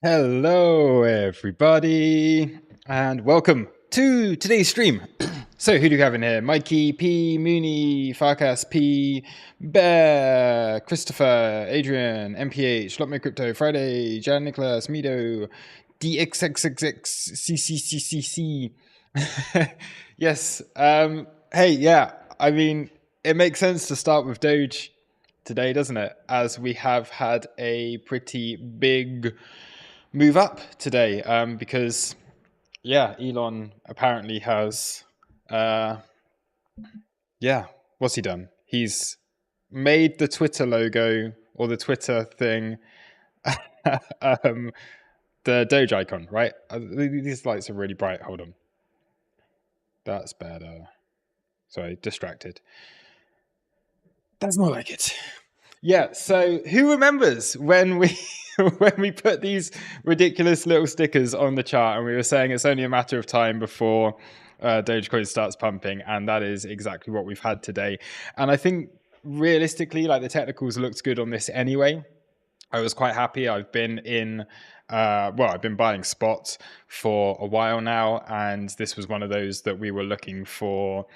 Hello, everybody, and welcome to today's stream. So, who do we have in here? Mikey, P, Mooney, Farkas, P, Bear, Christopher, Adrian, MPH, Lot More Crypto, Friday, Jan Nicholas, Mido, DXXXXCCCCC. Yes. Hey, yeah. I mean, it makes sense to start with Doge today, doesn't it? As we have had a pretty big move up today, because yeah, Elon apparently has what's he done? He's made the Twitter logo or the Twitter thing the Doge icon, right? These lights are really bright. Hold on. That's better. Sorry, distracted. That's more like it. Yeah, so who remembers when we when we put these ridiculous little stickers on the chart and we were saying it's only a matter of time before Dogecoin starts pumping, and that is exactly what we've had today. And I think realistically, like, the technicals looked good on this anyway. I was quite happy. I've been in I've been buying spots for a while now, and this was one of those that we were looking for.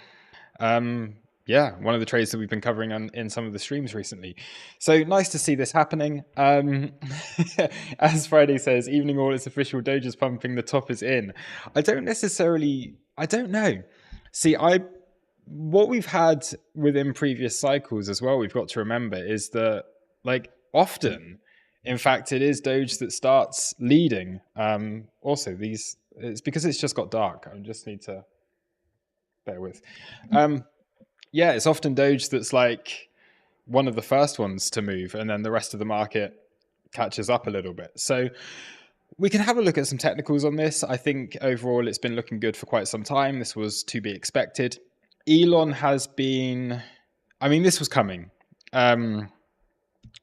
One of the trades that we've been covering in some of the streams recently. So nice to see this happening. As Friday says, evening all, it's official, Doge is pumping, the top is in. I don't know. See, what we've had within previous cycles as well, we've got to remember, is that, like, often, in fact, it is Doge that starts leading. Also, it's because it's just got dark. I just need to bear with. It's often Doge that's like one of the first ones to move, and then the rest of the market catches up a little bit. So we can have a look at some technicals on this. I think overall it's been looking good for quite some time. This was to be expected. Elon has been, this was coming.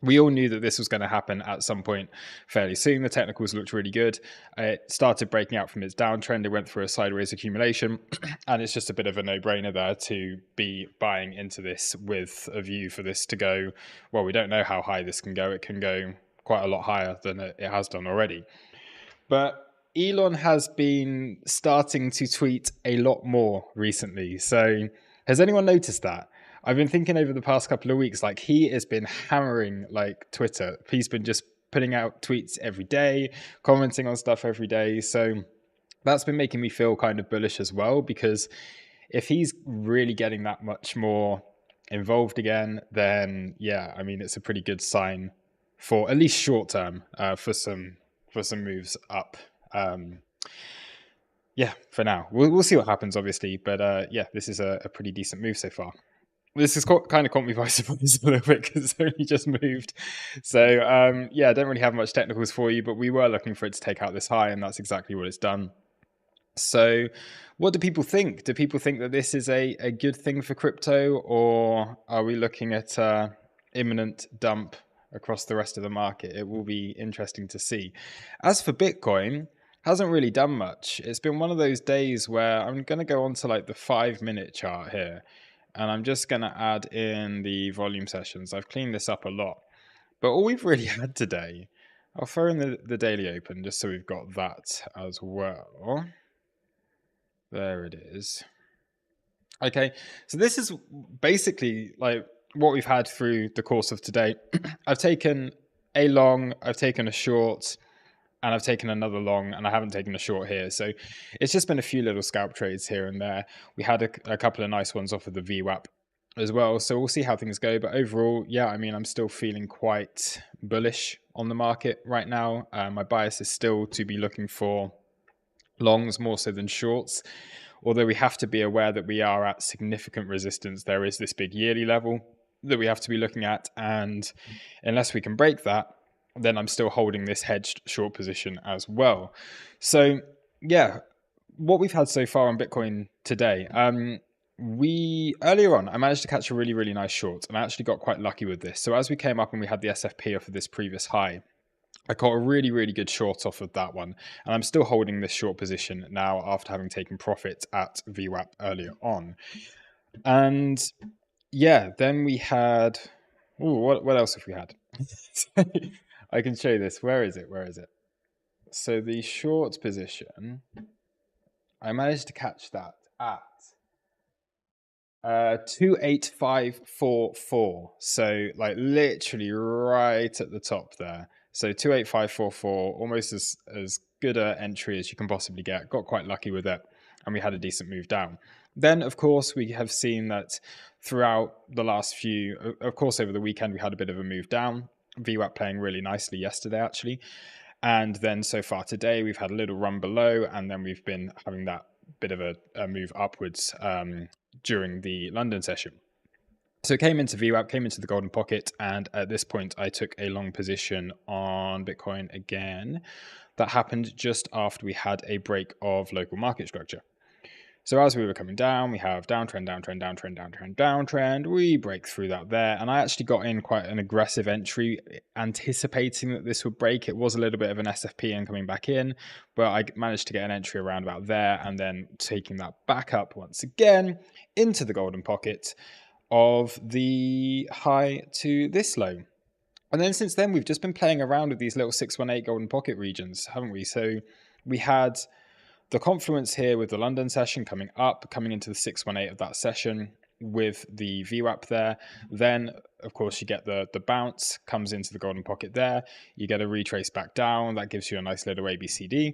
We all knew that this was going to happen at some point fairly soon. The technicals looked really good. It started breaking out from its downtrend. It went through a sideways accumulation, and it's just a bit of a no-brainer there to be buying into this with a view for this to go, well, we don't know how high this can go. It can go quite a lot higher than it has done already. But Elon has been starting to tweet a lot more recently. So has anyone noticed that? I've been thinking over the past couple of weeks, like, he has been hammering, like, Twitter. He's been just putting out tweets every day, commenting on stuff every day. So that's been making me feel kind of bullish as well, because if he's really getting that much more involved again, then yeah, it's a pretty good sign for at least short term, for some moves up. For now, we'll see what happens, obviously, but this is a pretty decent move so far. This is kind of caught me by surprise a little bit because it's only just moved. So I don't really have much technicals for you, but we were looking for it to take out this high, and that's exactly what it's done. So what do people think? Do people think that this is a good thing for crypto, or are we looking at imminent dump across the rest of the market? It will be interesting to see. As for Bitcoin, hasn't really done much. It's been one of those days where I'm going to go on to, like, the 5-minute chart here, and I'm just going to add in the volume sessions. I've cleaned this up a lot, but all we've really had today, I'll throw in the daily open just so we've got that as well. There it is. Okay, so this is basically like what we've had through the course of today. I've taken a long, I've taken a short, and I've taken another long, and I haven't taken a short here. So it's just been a few little scalp trades here and there. We had a couple of nice ones off of the VWAP as well. So we'll see how things go. But overall, I'm still feeling quite bullish on the market right now. My bias is still to be looking for longs more so than shorts. Although we have to be aware that we are at significant resistance. There is this big yearly level that we have to be looking at. And unless we can break that, then I'm still holding this hedged short position as well. So what we've had so far on Bitcoin today, earlier on, I managed to catch a really, really nice short, and I actually got quite lucky with this. So as we came up and we had the SFP off of this previous high, I caught a really, really good short off of that one. And I'm still holding this short position now after having taken profit at VWAP earlier on. And then we had, what else have we had? I can show you this. Where is it? So the short position, I managed to catch that at 28544. So like literally right at the top there. So 28544, almost as good an entry as you can possibly get. Got quite lucky with it, and we had a decent move down. Then, of course, we have seen that throughout the last few, of course, over the weekend, we had a bit of a move down. VWAP playing really nicely yesterday, actually. And then so far today, we've had a little run below, and then we've been having that bit of a move upwards during the London session. So it came into VWAP, came into the golden pocket, and at this point, I took a long position on Bitcoin again. That happened just after we had a break of local market structure. So as we were coming down, we have downtrend, downtrend, downtrend, downtrend, downtrend. We break through that there. And I actually got in quite an aggressive entry, anticipating that this would break. It was a little bit of an SFP and coming back in, but I managed to get an entry around about there and then taking that back up once again into the golden pocket of the high to this low. And then since then, we've just been playing around with these little 618 golden pocket regions, haven't we? So we had the confluence here with the London session coming up, coming into the 618 of that session with the VWAP there. Then, of course, you get the bounce, comes into the golden pocket there. You get a retrace back down. That gives you a nice little ABCD.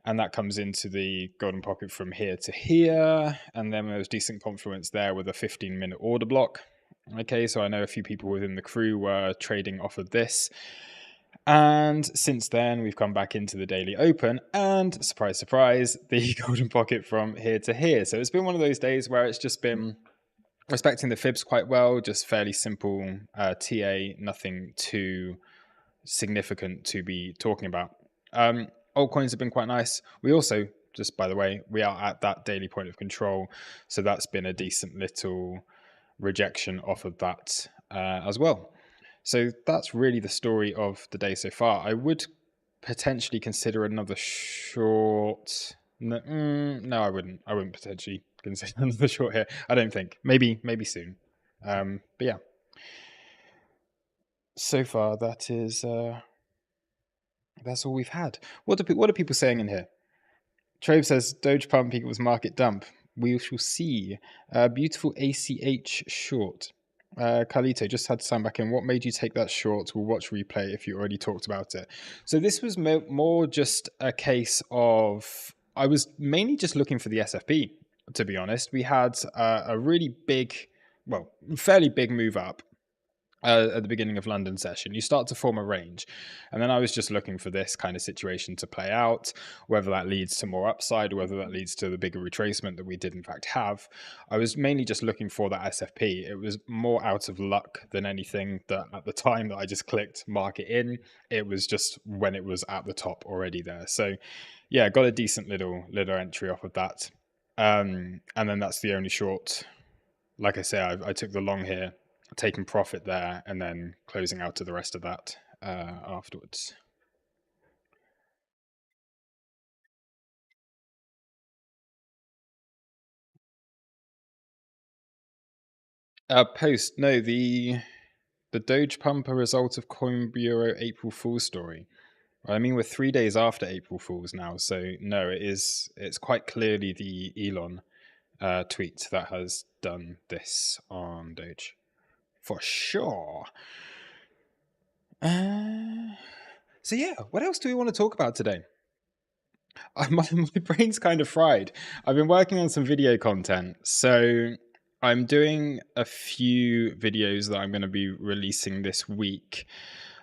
And that comes into the golden pocket from here to here. And then there's decent confluence there with a 15-minute order block. Okay, so I know a few people within the crew were trading off of this. And since then, we've come back into the daily open and surprise, surprise, the golden pocket from here to here. So it's been one of those days where it's just been respecting the fibs quite well, just fairly simple TA, nothing too significant to be talking about. Altcoins have been quite nice. We also, just by the way, we are at that daily point of control. So that's been a decent little rejection off of that as well. So that's really the story of the day so far. I would potentially consider another short. No, I wouldn't. I wouldn't potentially consider another short here. I don't think. Maybe soon. But yeah. So far, that is that's all we've had. What are people saying in here? Trove says Doge pump equals market dump. We shall see. Beautiful ACH short. Carlito just had to sign back in. What made you take that short? We'll watch replay if you already talked about it. So this was more just a case of I was mainly just looking for the SFP, to be honest. We had a really big, well, fairly big move up at the beginning of London session. You start to form a range. And then I was just looking for this kind of situation to play out, whether that leads to more upside, or whether that leads to the bigger retracement that we did in fact have. I was mainly just looking for that SFP. It was more out of luck than anything that at the time that I just clicked market in, it was just when it was at the top already there. So yeah, got a decent little entry off of that. And then that's the only short. Like I say, I took the long here, taking profit there, and then closing out to the rest of that afterwards. Post, no, the Doge pump a result of Coin Bureau April Fool's story. I mean, we're 3 days after April Fool's now, so no, it's quite clearly the Elon tweet that has done this on Doge. For sure. So yeah, what else do we want to talk about today? My brain's kind of fried. I've been working on some video content. So I'm doing a few videos that I'm going to be releasing this week.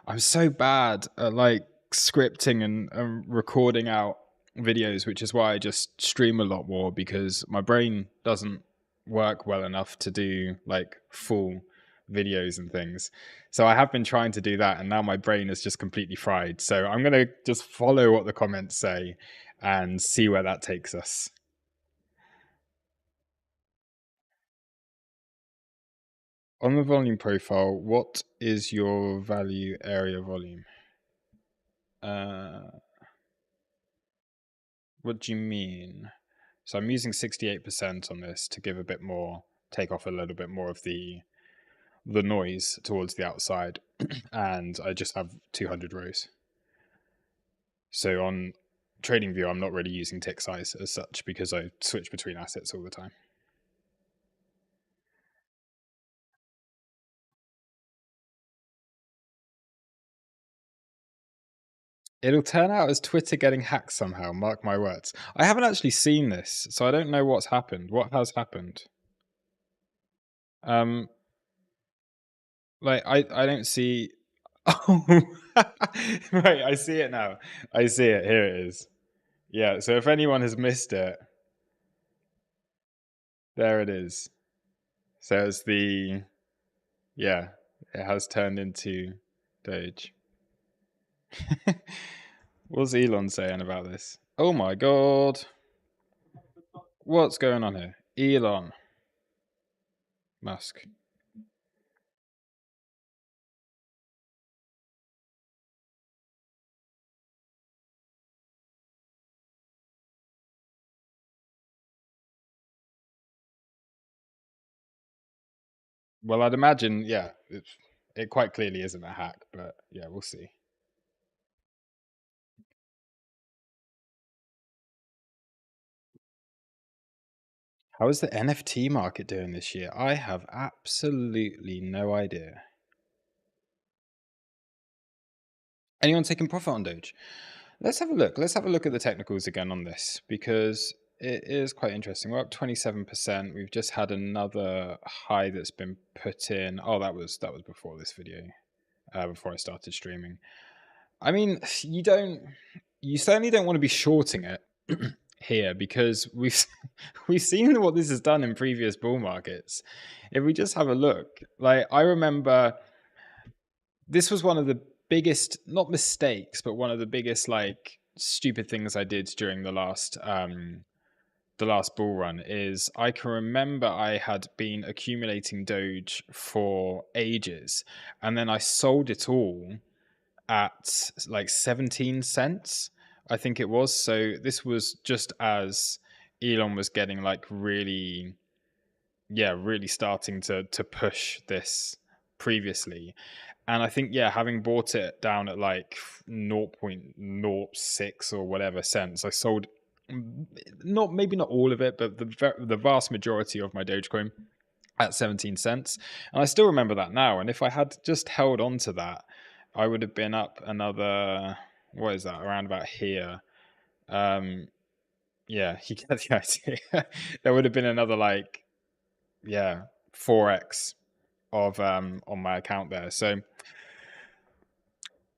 I'm so bad at like scripting and recording out videos, which is why I just stream a lot more, because my brain doesn't work well enough to do like full videos and things. So I have been trying to do that, and now my brain is just completely fried. So I'm going to just follow what the comments say and see where that takes us. On the volume profile, what is your value area volume? What do you mean? So I'm using 68% on this to give a bit more, take off a little bit more of the noise towards the outside, and I just have 200 rows. So on trading view, I'm not really using tick size as such because I switch between assets all the time. It'll turn out as Twitter getting hacked somehow, mark my words. I haven't actually seen this, so I don't know what's happened. What has happened? Um, like I don't see. Oh, right, I see it now. I see it. Here it is. Yeah, so if anyone has missed it, there it is. So it's the, yeah, it has turned into Doge. What's Elon saying about this? Oh my god. What's going on here? Elon Musk. Well, I'd imagine, yeah, it quite clearly isn't a hack, but yeah, we'll see. How is the NFT market doing this year? I have absolutely no idea. Anyone taking profit on Doge? Let's have a look. Let's have a look at the technicals again on this because it is quite interesting. We're up 27%. We've just had another high that's been put in. Oh, that was before this video, before I started streaming. I mean, you certainly don't want to be shorting it here because we've seen what this has done in previous bull markets. If we just have a look, like I remember this was one of the biggest, not mistakes, but one of the biggest like stupid things I did during the last bull run is I can remember I had been accumulating Doge for ages and then I sold it all at like 17 cents, I think it was. So this was just as Elon was getting like really, yeah, really starting to push this previously. And I think, yeah, having bought it down at like 0.06 or whatever cents, I sold not maybe not all of it, but the vast majority of my Dogecoin at 17 cents. And I still remember that now. And if I had just held on to that, I would have been up another, what is that, around about here. Um, yeah, you get the idea. There would have been another like, yeah, 4x of on my account there. So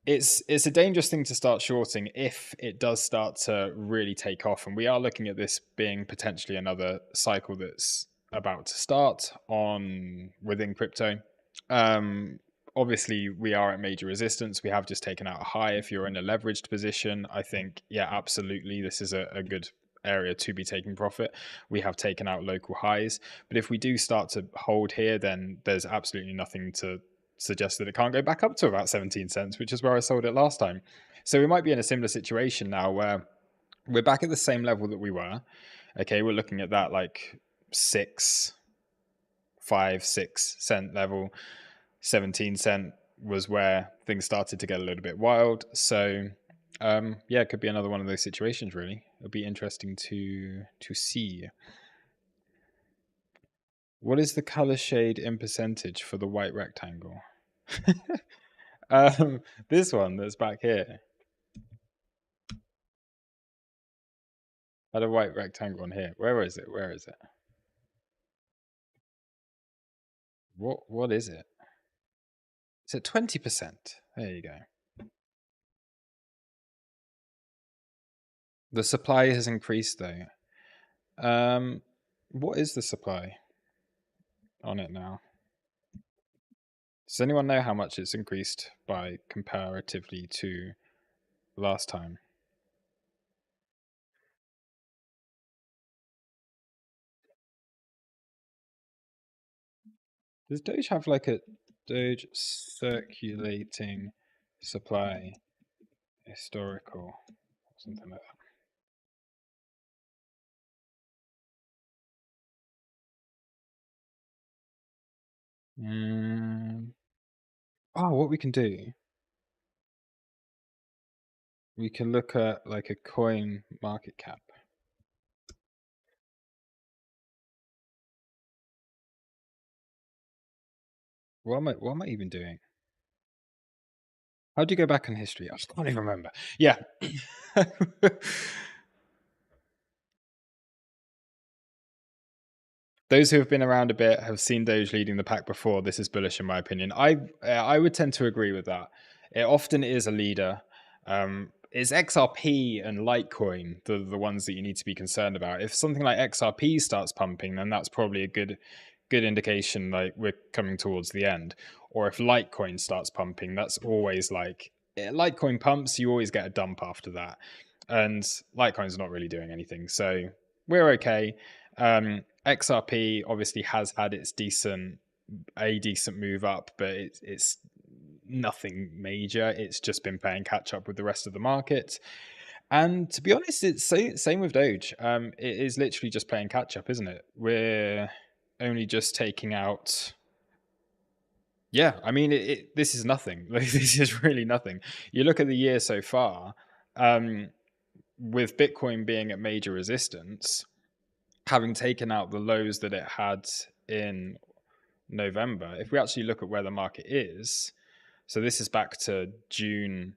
it's a dangerous thing to start shorting if it does start to really take off, and we are looking at this being potentially another cycle that's about to start on within crypto. um Obviously we are at major resistance. We have just taken out a high. If you're in a leveraged position, I think, yeah, absolutely, this is a good area to be taking profit. We have taken out local highs, but if we do start to hold here, then there's absolutely nothing to suggest that it can't go back up to about 17 cents, which is where I sold it last time. So we might be in a similar situation now where we're back at the same level that we were. Okay, we're looking at that like 6 level. 17 cent was where things started to get a little bit wild. So yeah, it could be another one of those situations. Really, it'll be interesting to see. What is the color shade in percentage for the white rectangle? um, this one that's back here had a white rectangle on here. Where is it? Where is it? What is it? It's at 20%. There you go. The supply has increased though. What is the supply on it now? Does anyone know how much it's increased by comparatively to last time? Does Doge have like a Doge circulating supply historical, something like that? Oh, what we can do We can look at like a coin market cap. What am I even doing? How do you go back in history? I can't even remember. Yeah. Those who have been around a bit have seen Doge leading the pack before. This is bullish, in my opinion. I would tend to agree with that. It often is a leader. It's XRP and Litecoin the ones that you need to be concerned about. If something like XRP starts pumping, then that's probably a good indication like we're coming towards the end. Or if Litecoin starts pumping, that's always like Litecoin pumps, you always get a dump after that. And Litecoin's not really doing anything, so we're okay. XRP obviously has had its decent move up, but it's nothing major. It's just been playing catch up with the rest of the market. And to be honest, it's same with Doge. It is literally just playing catch up, isn't it? We're only just taking out. Yeah, I mean, this is nothing. Like, this is really nothing. You look at the year so far, with Bitcoin being at major resistance, having taken out the lows that it had in November, if we actually look at where the market is, so this is back to June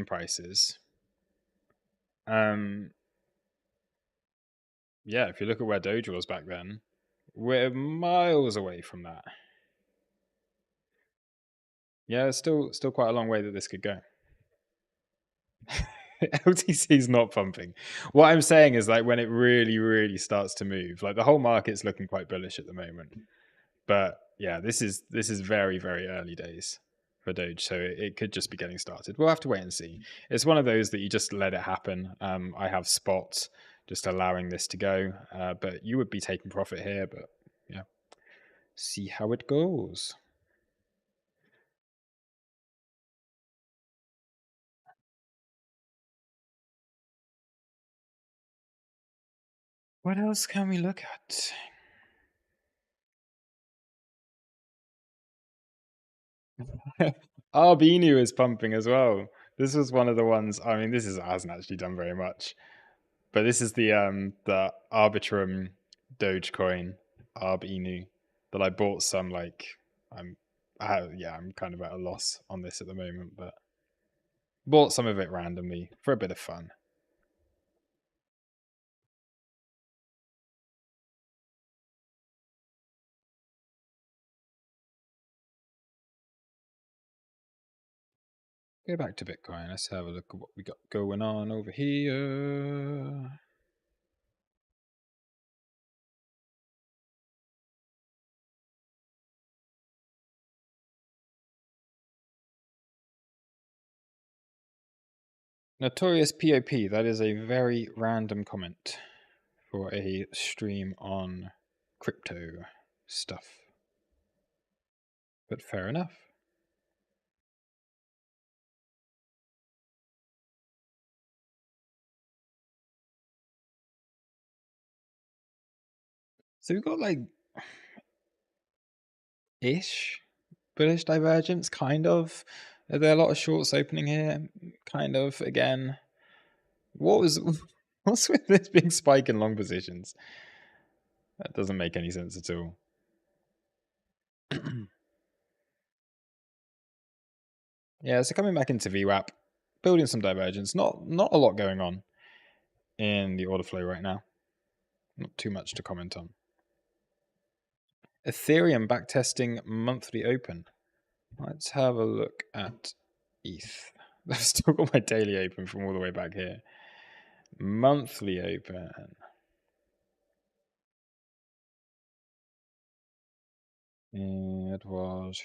prices. Yeah, if you look at where Doge was back then, we're miles away from that. Yeah, it's still quite a long way that this could go. LTC is not pumping. What I'm saying is like when it really, really starts to move, like the whole market's looking quite bullish at the moment. But yeah, this is very, very early days for Doge, so it could just be getting started. We'll have to wait and see. It's one of those that you just let it happen. I have spots just allowing this to go, but you would be taking profit here. But yeah, see how it goes. What else can we look at? Arbinu is pumping as well. This was one of the ones. I mean, hasn't actually done very much, but this is the Arbitrum Dogecoin Arbinu that I bought some like I'm kind of at a loss on this at the moment, but bought some of it randomly for a bit of fun. Go back to Bitcoin. Let's have a look at what we got going on over here. Notorious POP. That is a very random comment for a stream on crypto stuff. But fair enough. So we've got like ish bullish divergence, kind of. Are there a lot of shorts opening here? Kind of again. What's with this big spike in long positions? That doesn't make any sense at all. Yeah, so coming back into VWAP, building some divergence. Not a lot going on in the order flow right now. Not too much to comment on. Ethereum backtesting monthly open. Let's have a look at ETH. I've still got my daily open from all the way back here. Monthly open. It was.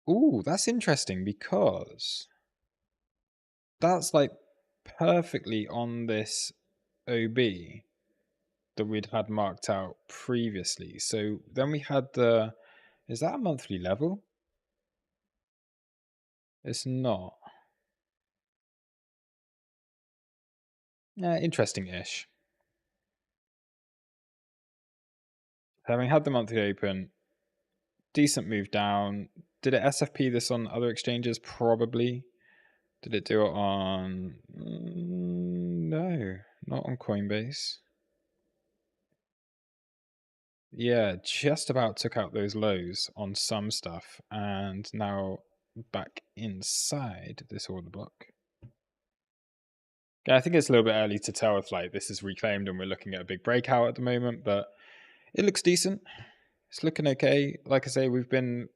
Ooh, that's interesting because that's like perfectly on this OB that we'd had marked out previously. So then we had is that a monthly level? It's not. Yeah, interesting-ish. Having had the monthly open, decent move down, Did it SFP this on other exchanges? Probably. Did it do it on... no, not on Coinbase. Yeah, just about took out those lows on some stuff, and now back inside this order block. Yeah, I think it's a little bit early to tell if like this is reclaimed and we're looking at a big breakout at the moment, but it looks decent. It's looking okay. Like I say, we've been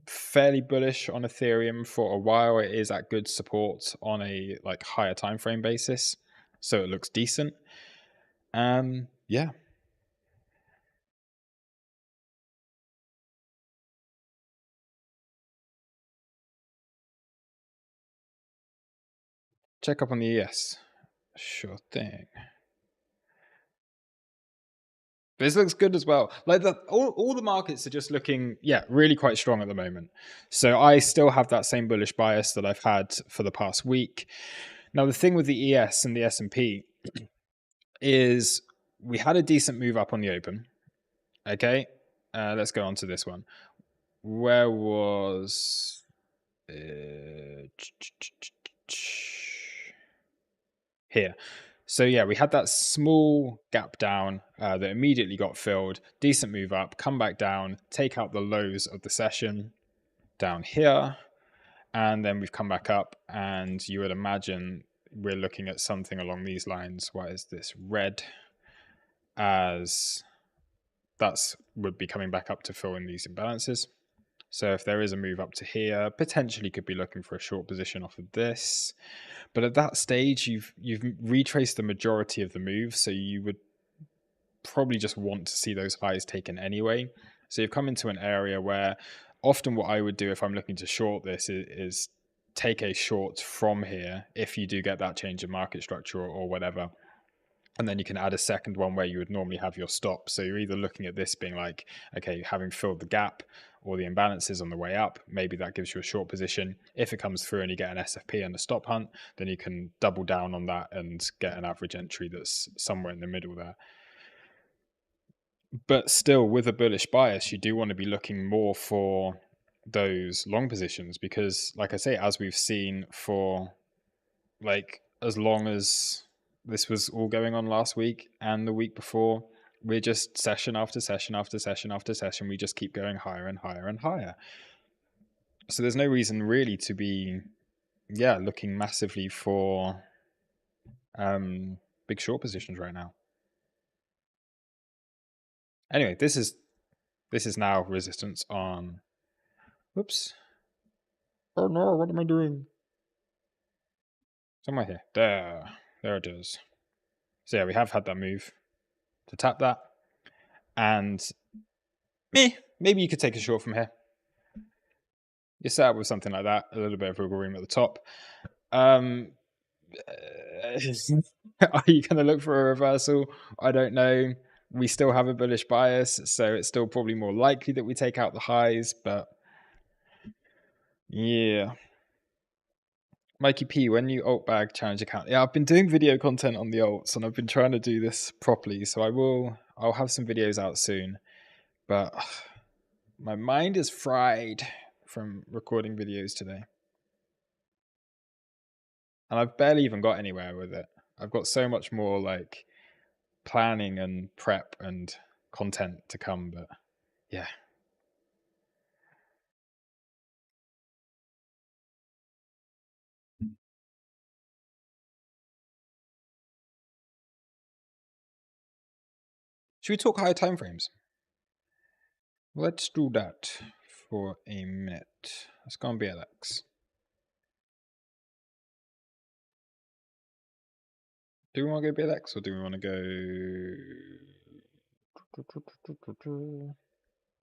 fairly bullish on Ethereum for a while. It is at good support on a like higher time frame basis, so it looks decent. Yeah. Check up on the ES. Sure thing. This looks good as well. Like all the markets are just looking, yeah, really quite strong at the moment. So I still have that same bullish bias that I've had for the past week. Now the thing with the ES and the S&P is we had a decent move up on the open. Okay, let's go on to this one. Where was here? So yeah, we had that small gap down that immediately got filled. Decent move up, come back down, take out the lows of the session down here, and then we've come back up. And you would imagine we're looking at something along these lines. Why is this red? As that's would be coming back up to fill in these imbalances. So if there is a move up to here, potentially could be looking for a short position off of this. But at that stage, you've retraced the majority of the move, so you would probably just want to see those highs taken anyway. So you've come into an area where often what I would do if I'm looking to short this is take a short from here if you do get that change in market structure or whatever. And then you can add a second one where you would normally have your stop. So you're either looking at this being like, okay, having filled the gap or the imbalances on the way up, maybe that gives you a short position. If it comes through and you get an SFP and a stop hunt, then you can double down on that and get an average entry that's somewhere in the middle there. But still, with a bullish bias, you do want to be looking more for those long positions because, like I say, as we've seen for like as long as this was all going on last week and the week before, we're just session after session after session after session. We just keep going higher and higher and higher. So there's no reason really to be, yeah, looking massively for big short positions right now. Anyway, this is now resistance on. Whoops. Oh no! What am I doing? Somewhere here. There it is. So yeah, we have had that move to tap that, and maybe you could take a short from here. You set up with something like that, a little bit of wiggle room at the top. Are you going to look for a reversal? I don't know. We still have a bullish bias, so it's still probably more likely that we take out the highs, but yeah. Mikey P, when you alt bag challenge account. Yeah, I've been doing video content on the alts and I've been trying to do this properly, so I'll have some videos out soon. But my mind is fried from recording videos today. And I've barely even got anywhere with it. I've got so much more like planning and prep and content to come, but yeah. Should we talk higher time frames? Let's do that for a minute. Let's go on BLX. Do we want to go BLX or do we want to go...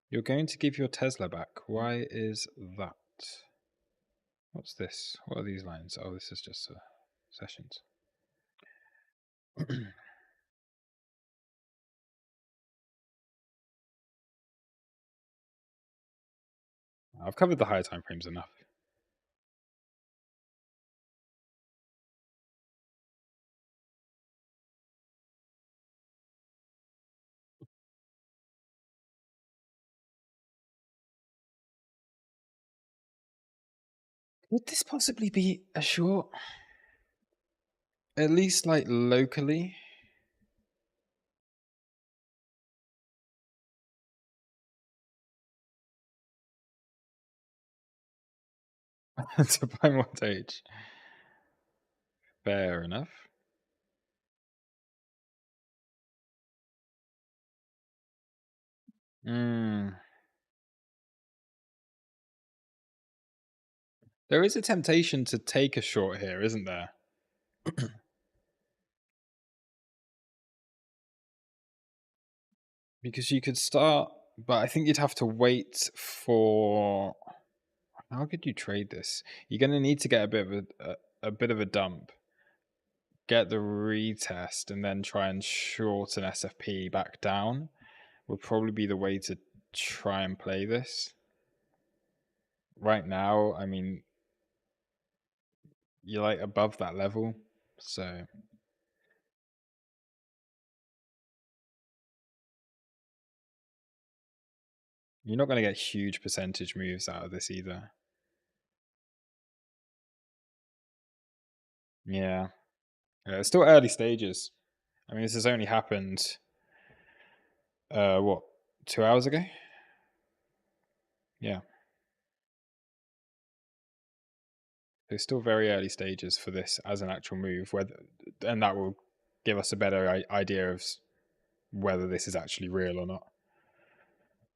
You're going to give your Tesla back. Why is that? What's this? What are these lines? Oh, this is just sessions. I've covered the higher time frames enough. Would this possibly be a short? At least like locally? To buy more doge. Fair enough. Mm. There is a temptation to take a short here, isn't there? Because you could start, but I think you'd have to wait for. How could you trade this? You're going to need to get a bit of a dump, get the retest, and then try and short an SFP back down. Would probably be the way to try and play this. Right now, I mean, you're like above that level, so you're not going to get huge percentage moves out of this either. Yeah. It's still early stages. I mean, this has only happened, what, 2 hours ago? Yeah. It's still very early stages for this as an actual move, and that will give us a better idea of whether this is actually real or not.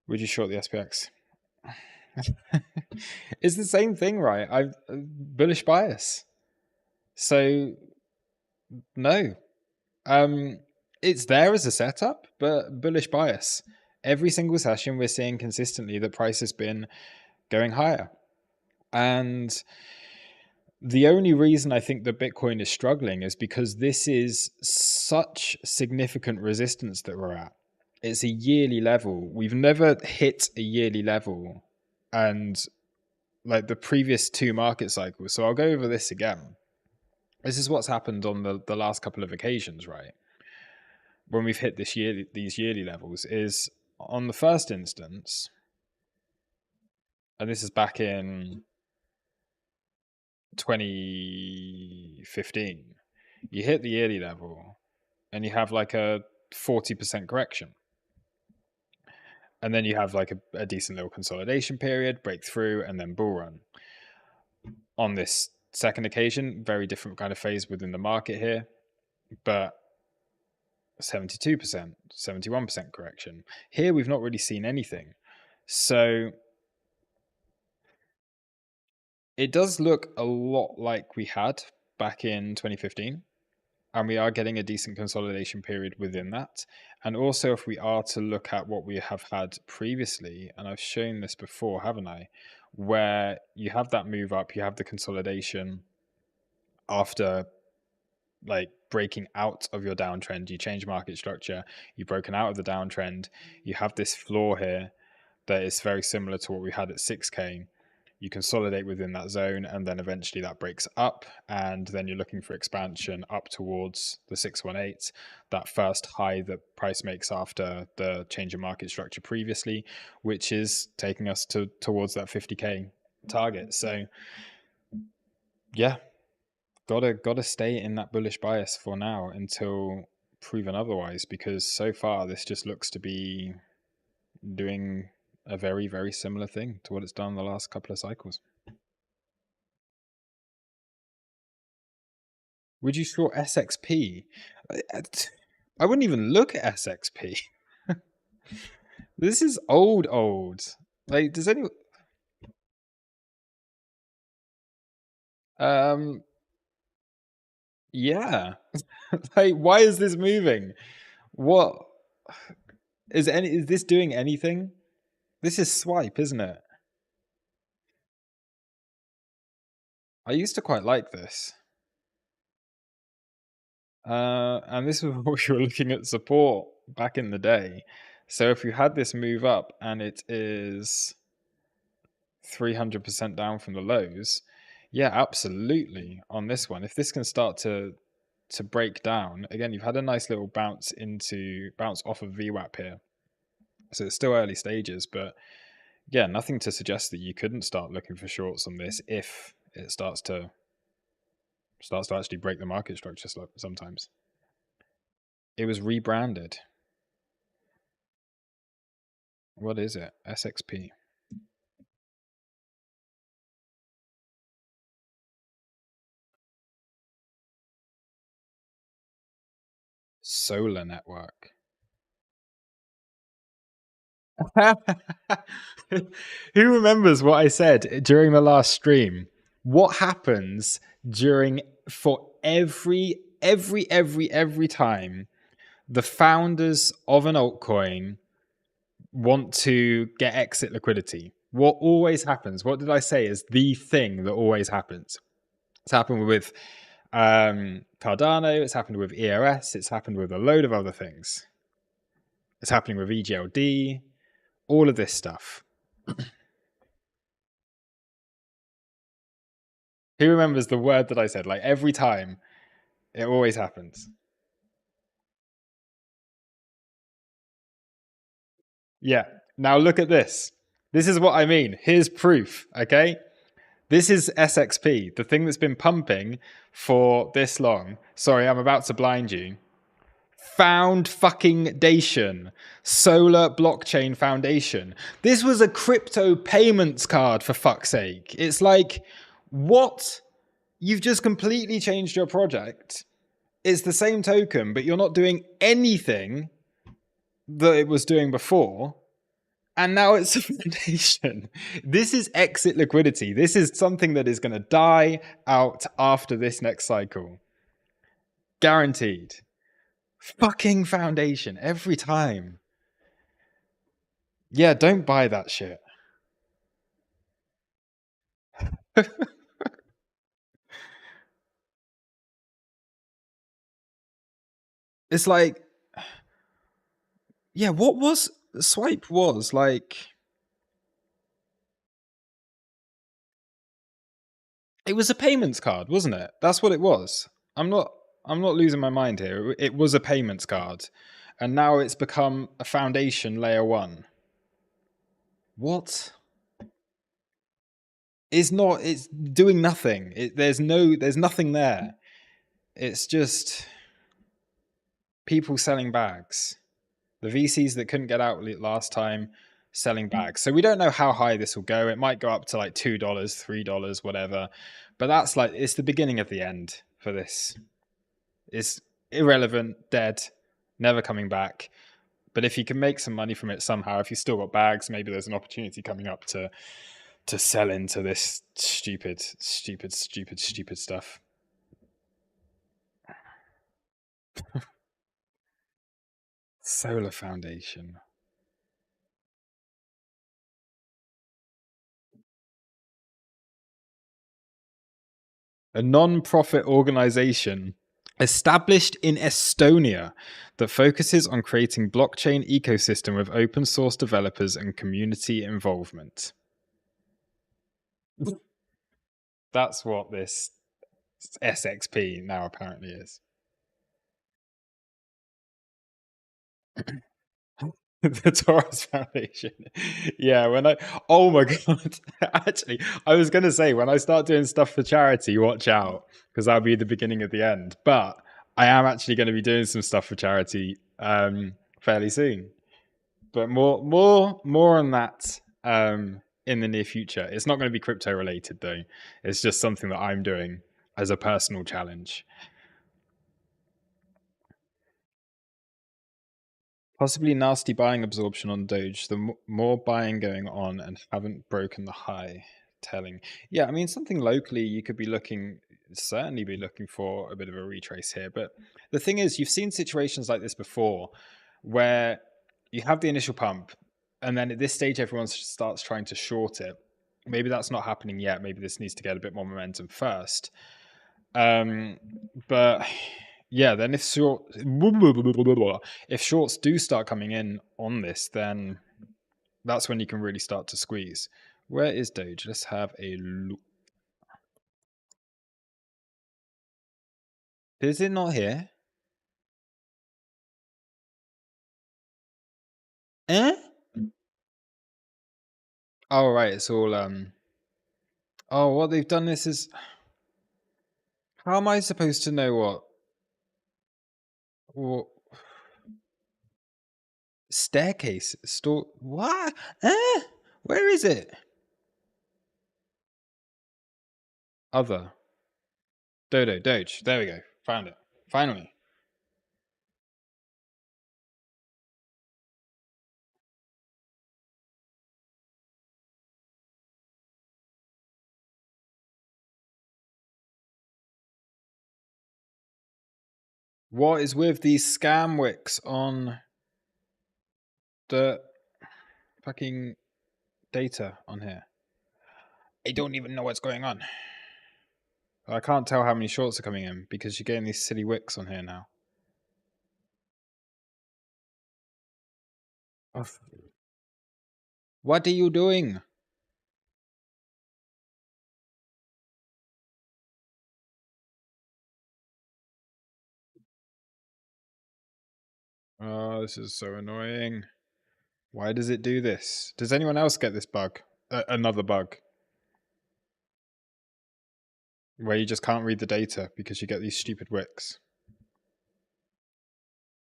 Would you short the SPX? It's the same thing, right? I've bullish bias. So no. It's there as a setup, but bullish bias. Every single session we're seeing consistently the price has been going higher. And the only reason I think that Bitcoin is struggling is because this is such significant resistance that we're at. It's a yearly level. We've never hit a yearly level. And like the previous two market cycles. So I'll go over this again. This is what's happened on the last couple of occasions, right? When we've hit these yearly levels is on the first instance, and this is back in 2015, you hit the yearly level and you have like a 40% correction. And then you have like a decent little consolidation period, breakthrough, and then bull run. On this second occasion, very different kind of phase within the market here, but 72%, 71% correction. Here, we've not really seen anything. So it does look a lot like we had back in 2015. And we are getting a decent consolidation period within that. And also, if we are to look at what we have had previously, and I've shown this before, haven't I? Where you have that move up, you have the consolidation after like breaking out of your downtrend, you change market structure, you've broken out of the downtrend, you have this floor here that is very similar to what we had at 6K. You consolidate within that zone, and then eventually that breaks up, and then you're looking for expansion up towards the 618, that first high that price makes after the change in market structure previously, which is taking us towards that 50K target. So yeah, gotta stay in that bullish bias for now until proven otherwise, because so far this just looks to be doing a very, very similar thing to what it's done the last couple of cycles. Would you short SXP? I wouldn't even look at SXP. This is old. Like, does anyone? Yeah. Like, why is this moving? What is this doing anything? This is swipe, isn't it? I used to quite like this. And this was what you were looking at support back in the day. So if you had this move up and it is 300% down from the lows, yeah, absolutely on this one. If this can start to break down, again, you've had a nice little bounce off of VWAP here. So it's still early stages, but yeah, nothing to suggest that you couldn't start looking for shorts on this if it starts to actually break the market structure sometimes. It was rebranded. What is it? SXP. Solar network. Who remembers what I said during the last stream? What happens for every time the founders of an altcoin want to get exit liquidity? What always happens? What did I say is the thing that always happens? It's happened with Cardano, it's happened with EOS, it's happened with a load of other things. It's happening with EGLD, all of this stuff. Who remembers the word that I said? Like every time, it always happens. Yeah. Now look at this. This is what I mean. Here's proof, okay? This is SXP, the thing that's been pumping for this long. Sorry, I'm about to blind you. Foundation. Solar Blockchain Foundation. This was a crypto payments card, for fuck's sake. It's like, what? You've just completely changed your project. It's the same token, but you're not doing anything that it was doing before. And now it's a foundation. This is exit liquidity. This is something that is going to die out after this next cycle. Guaranteed. Fucking foundation every time. Yeah, don't buy that shit. It's like, yeah, what was Swipe was like, it was a payments card, wasn't it? That's what it was. I'm not losing my mind here. It was a payments card, and now it's become a foundation layer 1. What? It's not. It's doing nothing. There's nothing there. It's just people selling bags. The VCs that couldn't get out last time selling bags. So we don't know how high this will go. It might go up to like $2, $3, whatever. But that's like, it's the beginning of the end for this. It's irrelevant, dead, never coming back. But if you can make some money from it somehow, if you still got bags, maybe there's an opportunity coming up to sell into this stupid stuff. Solar Foundation. A non-profit organization established in Estonia that focuses on creating blockchain ecosystem with open source developers and community involvement. That's what this SXP now apparently is. The Taurus Foundation. Yeah, oh my God. Actually, I was going to say, when I start doing stuff for charity, watch out, because that'll be the beginning of the end. But I am actually going to be doing some stuff for charity fairly soon. But more on that in the near future. It's not going to be crypto related though. It's just something that I'm doing as a personal challenge. Possibly nasty buying absorption on Doge. The more buying going on and haven't broken the high. Telling. Yeah, I mean, something locally you could be certainly be looking for a bit of a retrace here. But the thing is, you've seen situations like this before where you have the initial pump and then at this stage, everyone starts trying to short it. Maybe that's not happening yet. Maybe this needs to get a bit more momentum first. But yeah, then if shorts do start coming in on this, then that's when you can really start to squeeze. Where is Doge? Let's have a look. Is it not here? Eh? Oh right, it's all Oh, what they've done this is... How am I supposed to know what staircase? Store... What? Where is it? Other. Doge. There we go. Found it. Finally. What is with these scam wicks on the fucking data on here? I don't even know what's going on. I can't tell how many shorts are coming in because you're getting these silly wicks on here now. Oh. What are you doing? Oh, this is so annoying. Why does it do this? Does anyone else get this bug? Another bug where you just can't read the data because you get these stupid wicks.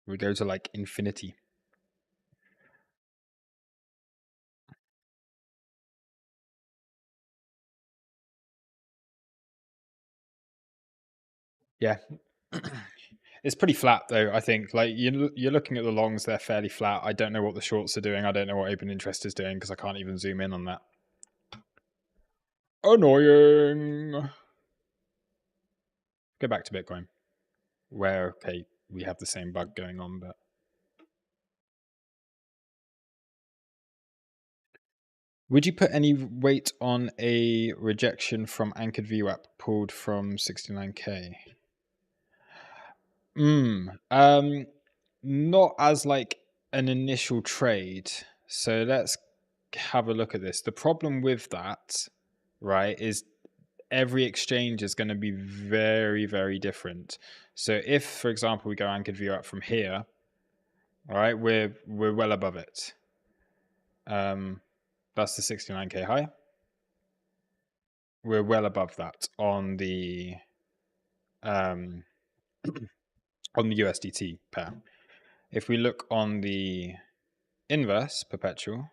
We go to like infinity. Yeah. It's pretty flat though, I think. Like you're looking at the longs, they're fairly flat. I don't know what the shorts are doing. I don't know what open interest is doing because I can't even zoom in on that. Annoying. Go back to Bitcoin. Where okay, we have the same bug going on, but would you put any weight on a rejection from anchored VWAP pulled from 69k? Not as like an initial trade. So let's have a look at this. The problem with that, right, is every exchange is going to be very, very different. So if, for example, we go anchored VWAP from here, all right, we're well above it. That's the 69k high. We're well above that on the on the USDT pair. If we look on the inverse perpetual,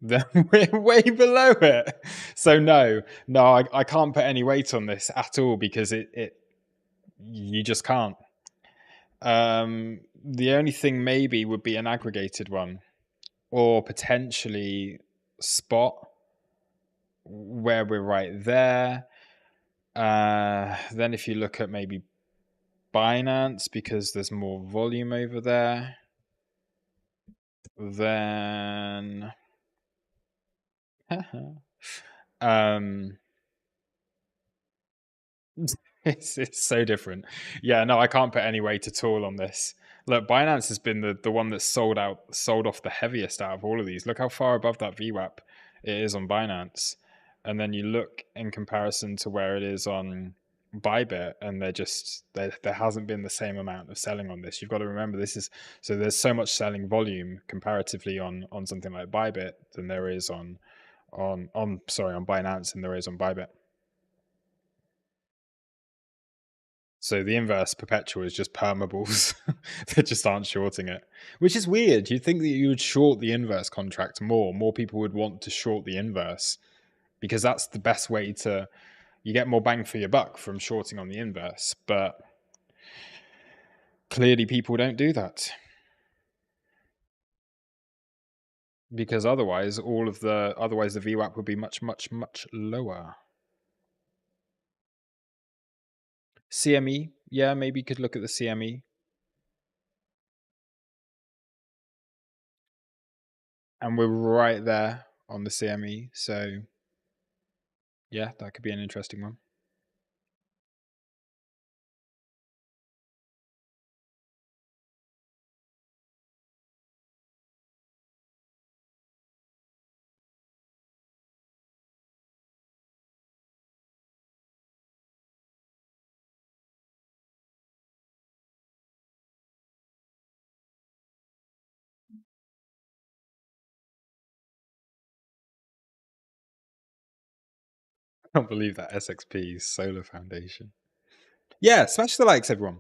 then we're way below it. So no, I can't put any weight on this at all because it you just can't. The only thing maybe would be an aggregated one, or potentially spot where we're right there. Then if you look at maybe Binance because there's more volume over there, then it's so different. Yeah, no, I can't put any weight at all on this. Look, Binance has been the one that's sold off the heaviest out of all of these. Look how far above that VWAP it is on Binance. And then you look in comparison to where it is on Bybit, and there hasn't been the same amount of selling on this. You've got to remember so there's so much selling volume comparatively on something like Bybit than there is on Binance than there is on Bybit. So the inverse perpetual is just permables. They just aren't shorting it, which is weird. You'd think that you would short the inverse contract more. More people would want to short the inverse because that's the best way to. You get more bang for your buck from shorting on the inverse, but clearly people don't do that because otherwise the VWAP would be much lower. CME, yeah, maybe you could look at the CME. And we're right there on the CME. So, yeah, that could be an interesting one. I can't believe that SXP Solar Foundation. Yeah, smash the likes, everyone.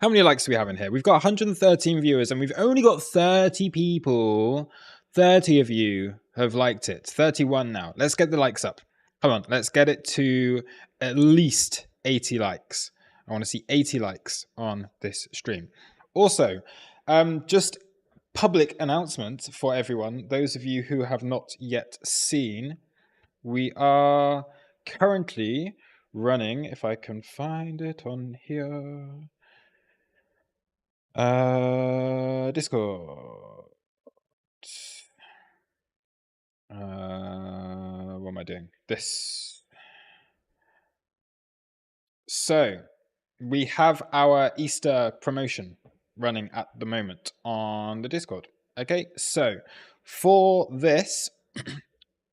How many likes do we have in here? We've got 113 viewers and we've only got 30 people. 30 of you have liked it. 31 now. Let's get the likes up. Come on, let's get it to at least 80 likes. I want to see 80 likes on this stream. Also, just public announcement for everyone. Those of you who have not yet seen, we are currently running, if I can find it on here, Discord. What am I doing? This. So we have our Easter promotion running at the moment on the Discord. Okay, so for this,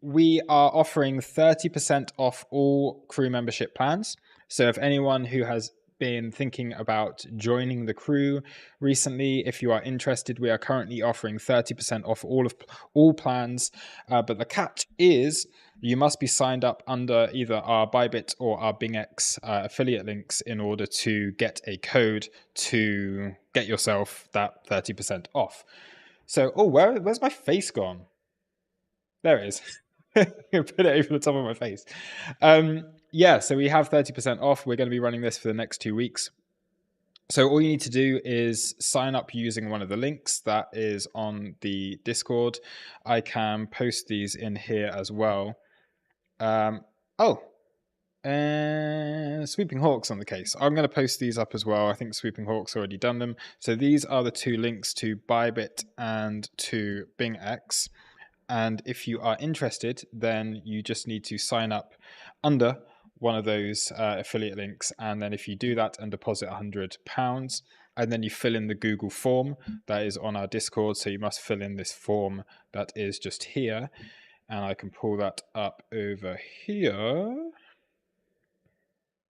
we are offering 30% off all crew membership plans. So if anyone who has been thinking about joining the crew recently, if you are interested, we are currently offering 30% off all plans. But the catch is you must be signed up under either our Bybit or our BingX affiliate links in order to get a code to get yourself that 30% off. So, oh, where's my face gone? There it is. Put it over the top of my face. Yeah, so we have 30% off. We're going to be running this for the next 2 weeks. So all you need to do is sign up using one of the links that is on the Discord. I can post these in here as well. And Sweeping Hawk's on the case. I'm going to post these up as well. I think Sweeping Hawk's already done them. So these are the 2 links to Bybit and to BingX. And if you are interested, then you just need to sign up under one of those affiliate links. And then if you do that and deposit £100, and then you fill in the Google form that is on our Discord. So you must fill in this form that is just here. And I can pull that up over here.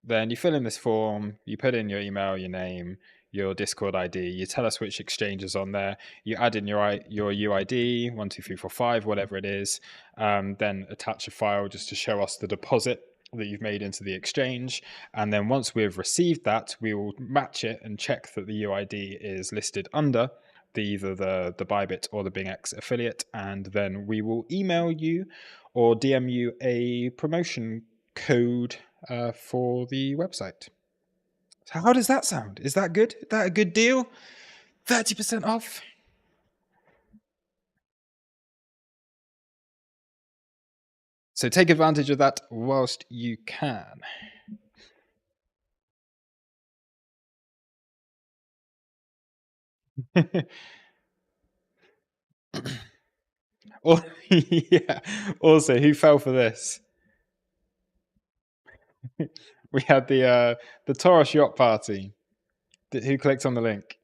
Then you fill in this form, you put in your email, your name, your Discord ID, you tell us which exchange is on there, you add in your UID, 12345, whatever it is, then attach a file just to show us the deposit that you've made into the exchange. And then once we've received that, we will match it and check that the UID is listed under either the Bybit or the BingX affiliate. And then we will email you or DM you a promotion code for the website. So how does that sound? Is that good? Is that a good deal? 30% off? So take advantage of that whilst you can. Yeah. Also, who fell for this? We had the Taurus yacht party. Who clicked on the link?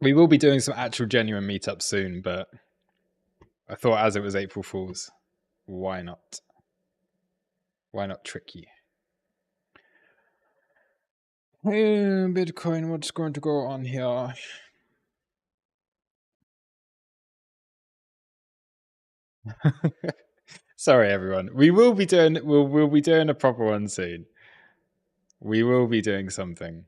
We will be doing some actual genuine meetups soon, but I thought as it was April Fool's, why not? Why not trick you? Bitcoin, what's going to go on here? Sorry, everyone. We'll be doing a proper one soon. We will be doing something.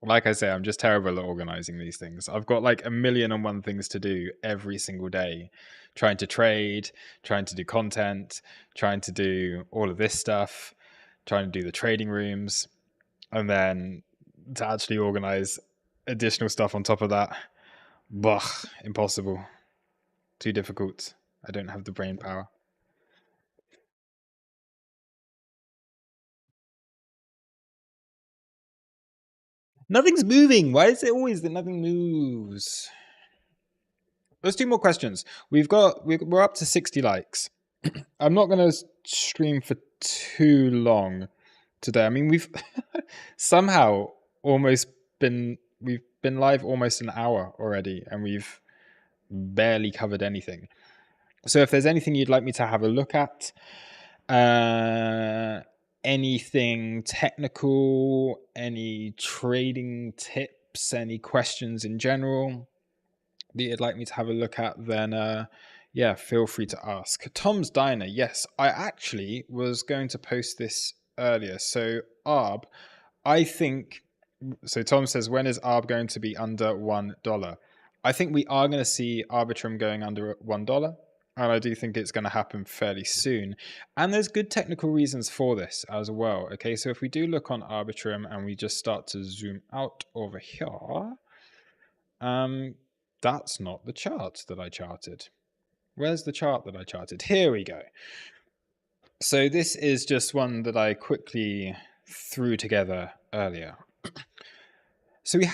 Like I say, I'm just terrible at organizing these things. I've got like 1,000,001 things to do every single day, trying to trade, trying to do content, trying to do all of this stuff, trying to do the trading rooms, and then to actually organize additional stuff on top of that. Impossible. Too difficult. I don't have the brain power. Nothing's moving. Why is it always that nothing moves? Let's do more questions. We're up to 60 likes. I'm not going to stream for too long today. I mean, we've somehow we've been live almost an hour already, and we've barely covered anything. So if there's anything you'd like me to have a look at, anything technical, any trading tips, any questions in general that you'd like me to have a look at, then yeah, feel free to ask. Tom's Diner, yes, I actually was going to post this earlier. So ARB, I think, so Tom says, when is ARB going to be under $1? I think we are going to see Arbitrum going under $1. And I do think it's going to happen fairly soon. And there's good technical reasons for this as well. Okay, so if we do look on Arbitrum and we just start to zoom out over here, that's not the chart that I charted. Where's the chart that I charted? Here we go. So this is just one that I quickly threw together earlier. So we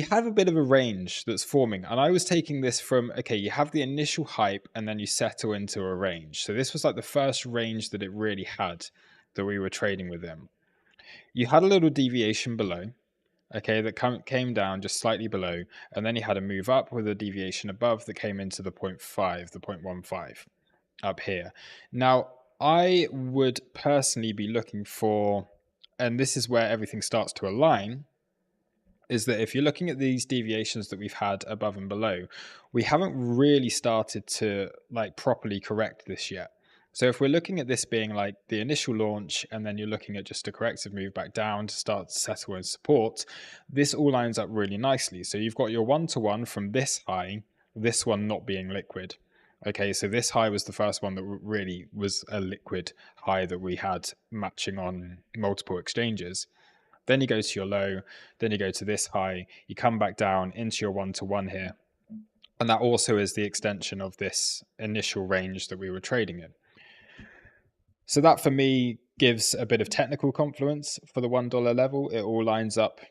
have a bit of a range that's forming, and I was taking this from, okay, you have the initial hype and then you settle into a range. So this was like the first range that it really had that we were trading within. You had a little deviation below, okay, that came down just slightly below, and then you had a move up with a deviation above that came into the 0.5, the 0.15 up here. Now, I would personally be looking for, and this is where everything starts to align, is that if you're looking at these deviations that we've had above and below, we haven't really started to like properly correct this yet. So if we're looking at this being like the initial launch, and then you're looking at just a corrective move back down to start to settle in support, this all lines up really nicely. So you've got your 1-to-1 from this high, this one not being liquid. Okay, so this high was the first one that really was a liquid high that we had matching on multiple exchanges. Then you go to your low, then you go to this high, you come back down into your 1-to-1 here. And that also is the extension of this initial range that we were trading in. So that for me gives a bit of technical confluence for the $1 level. It all lines up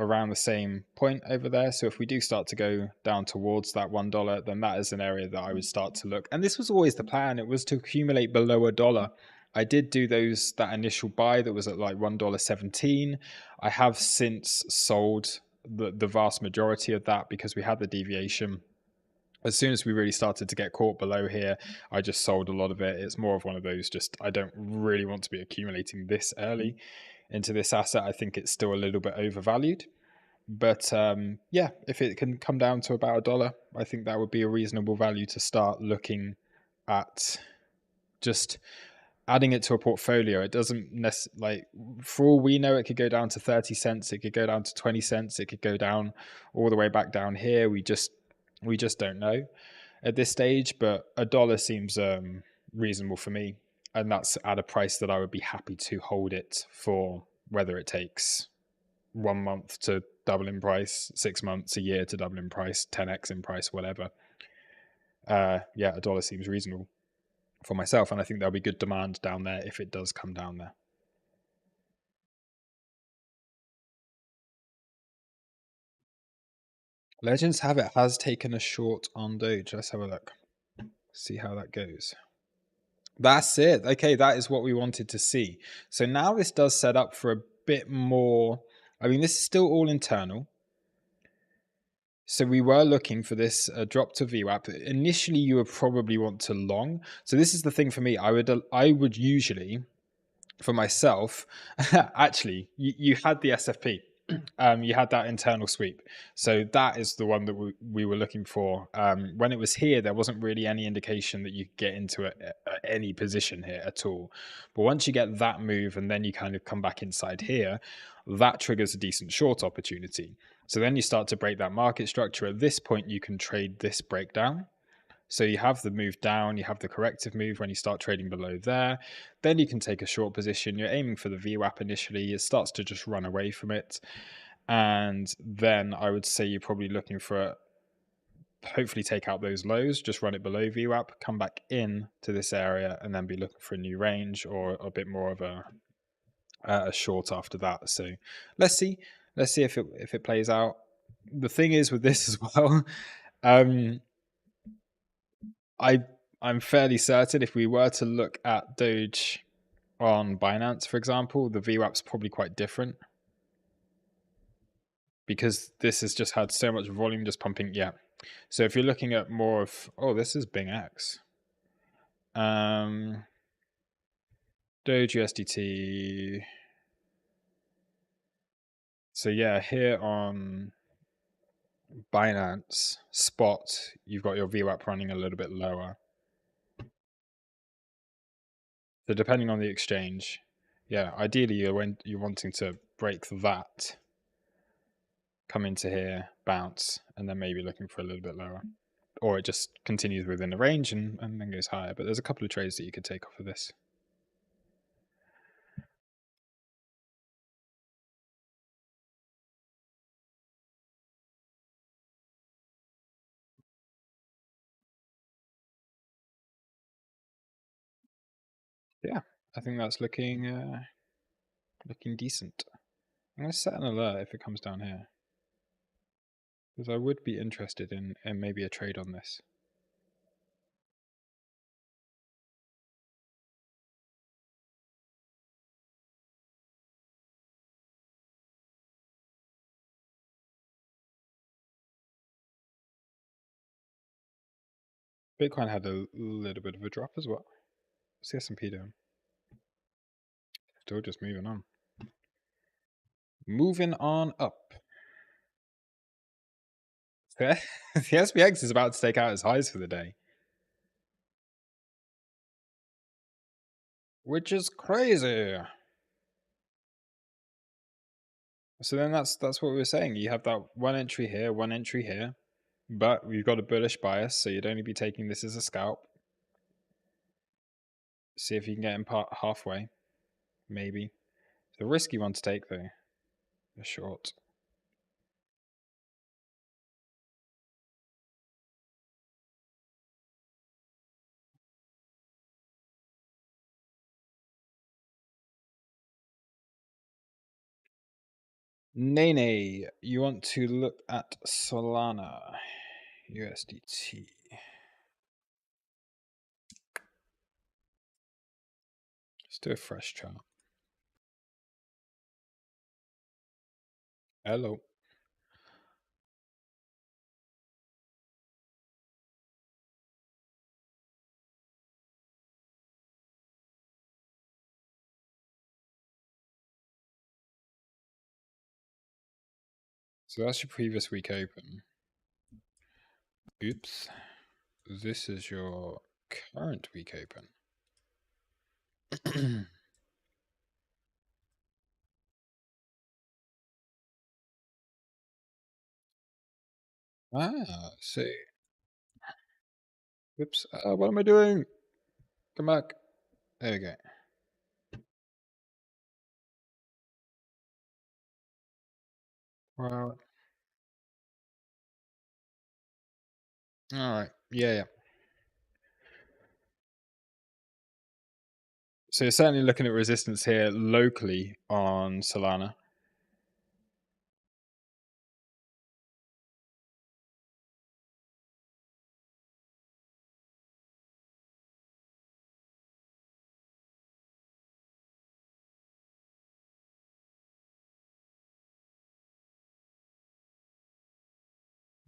around the same point over there. So if we do start to go down towards that $1, then that is an area that I would start to look. And this was always the plan. It was to accumulate below $1. I did do that initial buy that was at like $1.17. I have since sold the vast majority of that because we had the deviation. As soon as we really started to get caught below here, I just sold a lot of it. It's more of one of those, just I don't really want to be accumulating this early into this asset. I think it's still a little bit overvalued. But yeah, if it can come down to about $1, I think that would be a reasonable value to start looking at just adding it to a portfolio. It doesn't necessarily, like, for all we know, it could go down to 30 cents, it could go down to 20 cents, it could go down all the way back down here. We just don't know at this stage, but $1 seems reasonable for me, and that's at a price that I would be happy to hold it for, whether it takes 1 month to double in price, 6 months, a year to double in price, 10x in price, whatever. Yeah, $1 seems reasonable for myself, and I think there'll be good demand down there if it does come down there. Legends have it has taken a short on Doge. Let's have a look, see how that goes. That's it. Okay, that is what we wanted to see. So now this does set up for a bit more. I mean, this is still all internal. So we were looking for this drop to VWAP. Initially, you would probably want to long. So this is the thing for me. I would usually, for myself, actually, you had the SFP. You had that internal sweep. So that is the one that we were looking for. When it was here, there wasn't really any indication that you could get into any position here at all. But once you get that move and then you kind of come back inside here, that triggers a decent short opportunity. So then you start to break that market structure. At this point, you can trade this breakdown. So you have the move down, you have the corrective move when you start trading below there. Then you can take a short position. You're aiming for the VWAP initially. It starts to just run away from it. And then I would say you're probably looking for, hopefully take out those lows, just run it below VWAP, come back in to this area, and then be looking for a new range or a bit more of a short after that. So let's see if it plays out. The thing is with this as well, I'm fairly certain if we were to look at Doge on Binance, for example, the VWAP's probably quite different because this has just had so much volume just pumping. Yeah. So if you're looking at more of, oh, this is Bing X. Doge USDT. So yeah, here on Binance spot, you've got your VWAP running a little bit lower. So depending on the exchange, yeah, ideally you're wanting to break that, come into here, bounce, and then maybe looking for a little bit lower. Or it just continues within the range and then goes higher. But there's a couple of trades that you could take off of this. Yeah, I think that's looking decent. I'm going to set an alert if it comes down here, because I would be interested in maybe a trade on this. Bitcoin had a little bit of a drop as well. What's the S&P doing? Still just moving on. Moving on up. The SPX is about to take out its highs for the day, which is crazy. So then that's what we were saying. You have that one entry here, but we've got a bullish bias, so you'd only be taking this as a scalp. See if you can get in halfway, maybe. It's a risky one to take though. A short. Nene, you want to look at Solana USDT. Let's do a fresh chart. Hello. So that's your previous week open. Oops. This is your current week open. So. Oops. What am I doing? Come back. There we go. Well. All right. Yeah. So you're certainly looking at resistance here locally on Solana.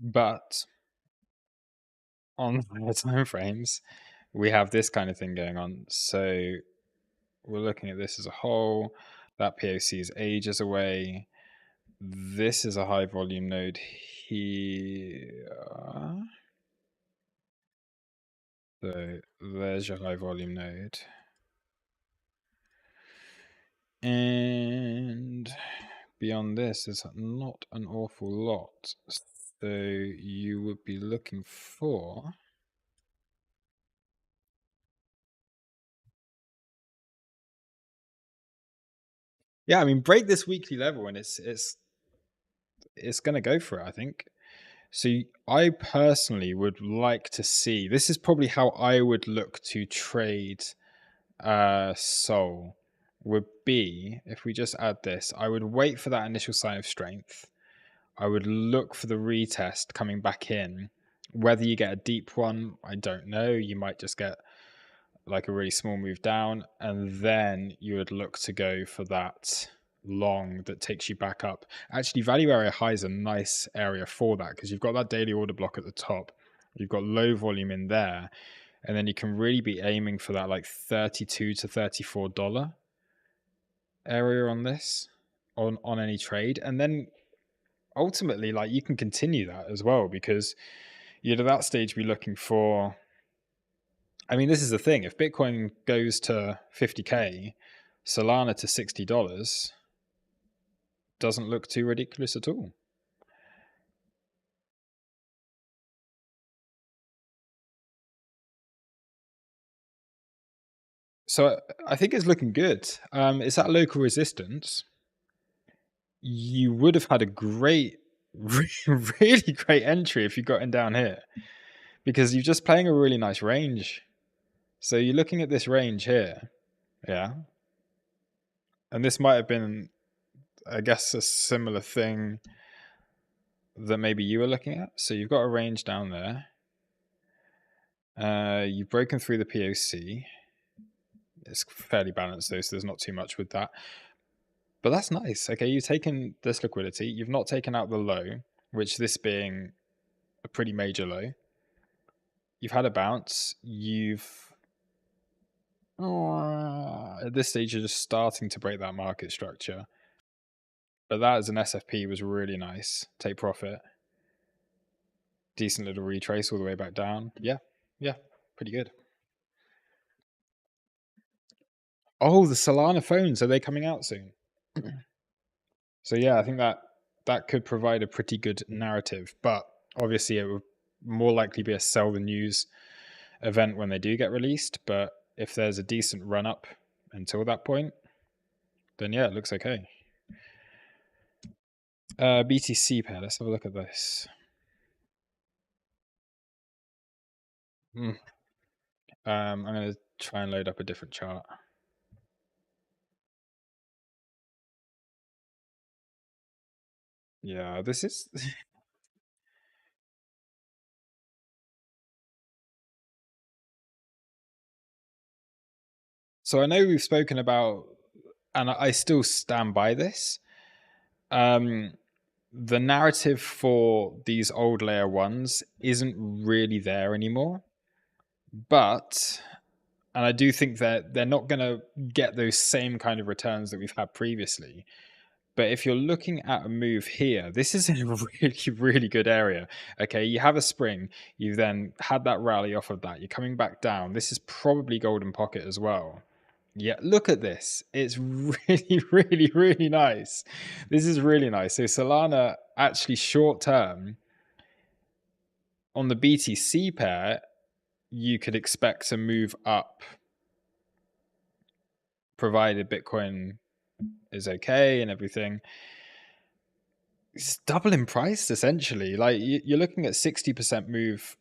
But on the time frames, we have this kind of thing going on. So we're looking at this as a whole. That POC is ages away. This is a high volume node here. So there's your high volume node. And beyond this, there's not an awful lot. So you would be looking for... Yeah, I mean, break this weekly level and it's going to go for it, I think. So I personally would like to see, this is probably how I would look to trade Sol, would be, if we just add this, I would wait for that initial sign of strength. I would look for the retest coming back in. Whether you get a deep one, I don't know. You might just get like a really small move down, and then you would look to go for that long that takes you back up. Actually, value area high is a nice area for that because you've got that daily order block at the top. You've got low volume in there. and then you can really be aiming for that like $32 to $34 area on this on any trade, and then ultimately like you can continue that as well, because you'd at that stage be looking for, I mean, this is the thing, if Bitcoin goes to 50k, Solana to $60 doesn't look too ridiculous at all. So I think it's looking good. It's at local resistance. You would have had a great, really great entry if you got in down here, because you're just playing a really nice range. So you're looking at this range here, yeah, and this might have been, I guess, a similar thing that maybe you were looking at. So you've got a range down there. You've broken through the POC. It's fairly balanced though, so there's not too much with that. But that's nice. Okay, you've taken this liquidity. You've not taken out the low, which this being a pretty major low. You've had a bounce. At this stage, you're just starting to break that market structure. But that as an SFP was really nice. Take profit. Decent little retrace all the way back down. Yeah, pretty good. Oh, the Solana phones, are they coming out soon? So yeah, I think that could provide a pretty good narrative, but obviously it would more likely be a sell the news event when they do get released. But if there's a decent run up until that point, then yeah, it looks okay. BTC pair, let's have a look at this. I'm going to try and load up a different chart. Yeah, this is so I know we've spoken about, and I still stand by this. The narrative for these old layer ones isn't really there anymore, but, and I do think that they're not going to get those same kind of returns that we've had previously. But if you're looking at a move here, this is in a really, really good area. Okay, you have a spring, you've then had that rally off of that, you're coming back down. This is probably golden pocket as well. Yeah, look at this. It's really, really, really nice. This is really nice. So Solana actually short term on the BTC pair, you could expect to move up provided Bitcoin is okay and everything. It's double in price essentially. Like you're looking at 60% move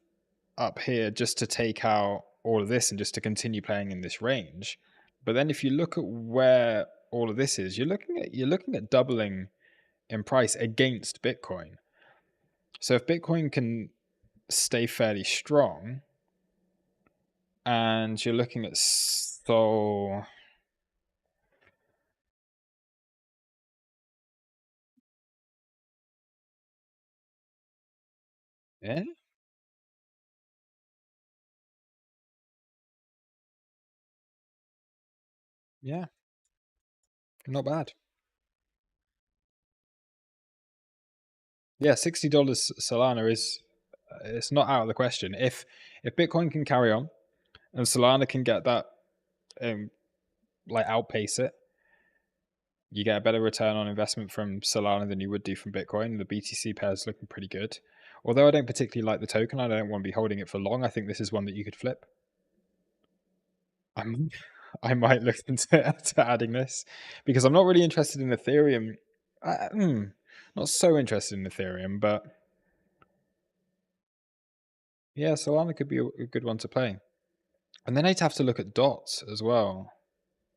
up here just to take out all of this and just to continue playing in this range. But then if you look at where all of this is, you're looking at doubling in price against Bitcoin. So if Bitcoin can stay fairly strong, and you're looking at yeah, yeah, not bad. Yeah, $60 Solana is, it's not out of the question. If Bitcoin can carry on and Solana can get that, like outpace it, you get a better return on investment from Solana than you would do from Bitcoin. The BTC pair is looking pretty good. Although I don't particularly like the token, I don't want to be holding it for long. I think this is one that you could flip. I might look into adding this because I'm not really interested in Ethereum. Not so interested in Ethereum, but yeah, Solana could be a good one to play. And then I'd have to look at dots as well,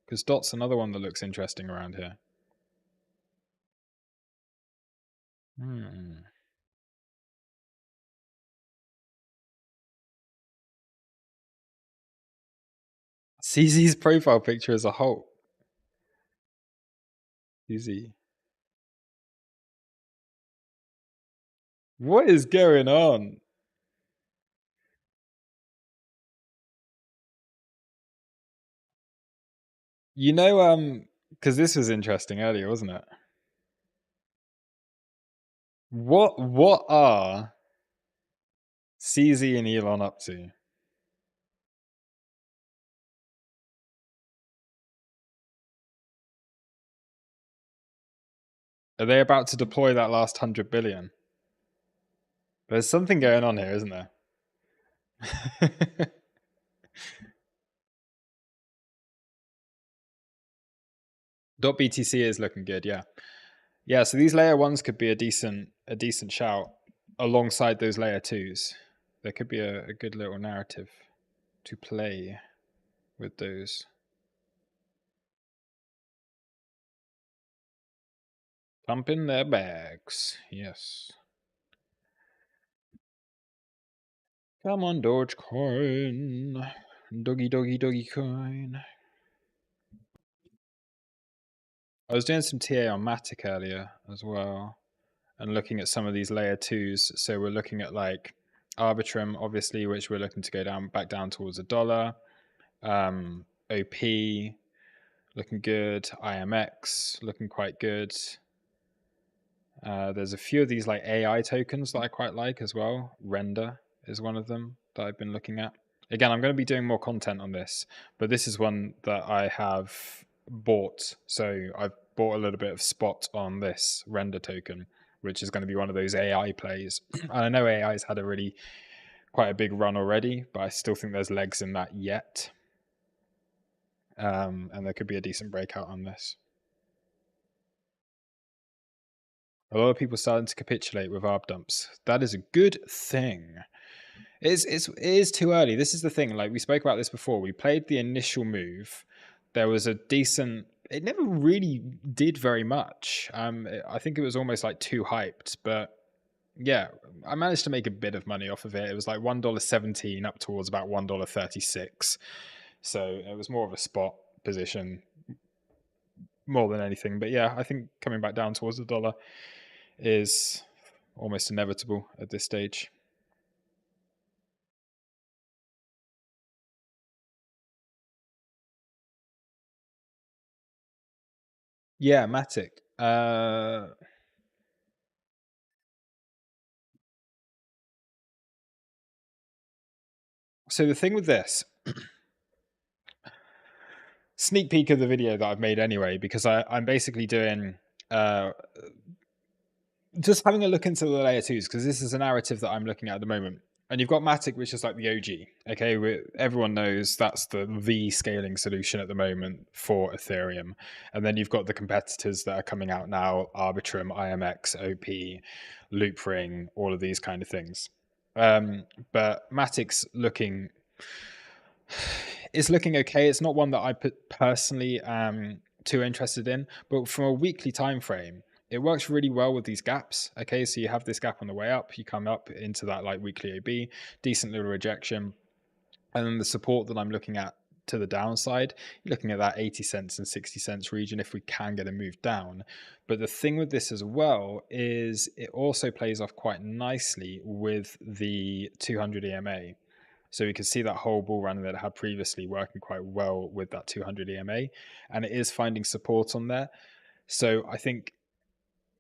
because dots another one that looks interesting around here. CZ's profile picture as a whole. CZ. What is going on? You know, because this was interesting earlier, wasn't it? What are CZ and Elon up to? Are they about to deploy that last 100 billion? There's something going on here, isn't there? .btc is looking good, yeah. Yeah, so these layer ones could be a decent shout alongside those layer twos. There could be a good little narrative to play with those. Pumping their bags, yes. Come on, dogecoin. Doggy coin. I was doing some TA on matic earlier as well, and looking at some of these layer twos. So we're looking at like Arbitrum, obviously, which we're looking to go back down towards $1. OP looking good. IMX looking quite good. There's a few of these like AI tokens that I quite like as well. Render is one of them that I've been looking at. Again, I'm going to be doing more content on this, but this is one that I have bought. So I've bought a little bit of spot on this render token, which is going to be one of those AI plays. And I know AI's had a really quite a big run already, but I still think there's legs in that yet. And there could be a decent breakout on this. A lot of people starting to capitulate with ARB dumps. That is a good thing. It is too early. This is the thing. Like we spoke about this before. We played the initial move. There was a decent. It never really did very much. I think it was almost like too hyped. But yeah, I managed to make a bit of money off of it. It was like $1.17 up towards about $1.36. So it was more of a spot position more than anything. But yeah, I think coming back down towards the dollar is almost inevitable at this stage. Yeah, matic. So the thing with this, sneak peek of the video that I've made anyway, because I'm basically doing just having a look into the layer twos, because this is a narrative that I'm looking at the moment. And you've got Matic, which is like the OG. Okay, everyone knows that's the scaling solution at the moment for Ethereum. And then you've got the competitors that are coming out now: Arbitrum, IMX, OP, Loopring, all of these kind of things. But Matic's looking it's looking okay. It's not one that I personally too interested in, but from a weekly time frame, it works really well with these gaps. Okay, so you have this gap on the way up, you come up into that like weekly AB, decent little rejection, and then the support that I'm looking at to the downside, you're looking at that 80 cents and 60 cents region if we can get a move down. But the thing with this as well is it also plays off quite nicely with the 200 EMA. So we can see that whole bull run that it had previously working quite well with that 200 EMA, and it is finding support on there. So I think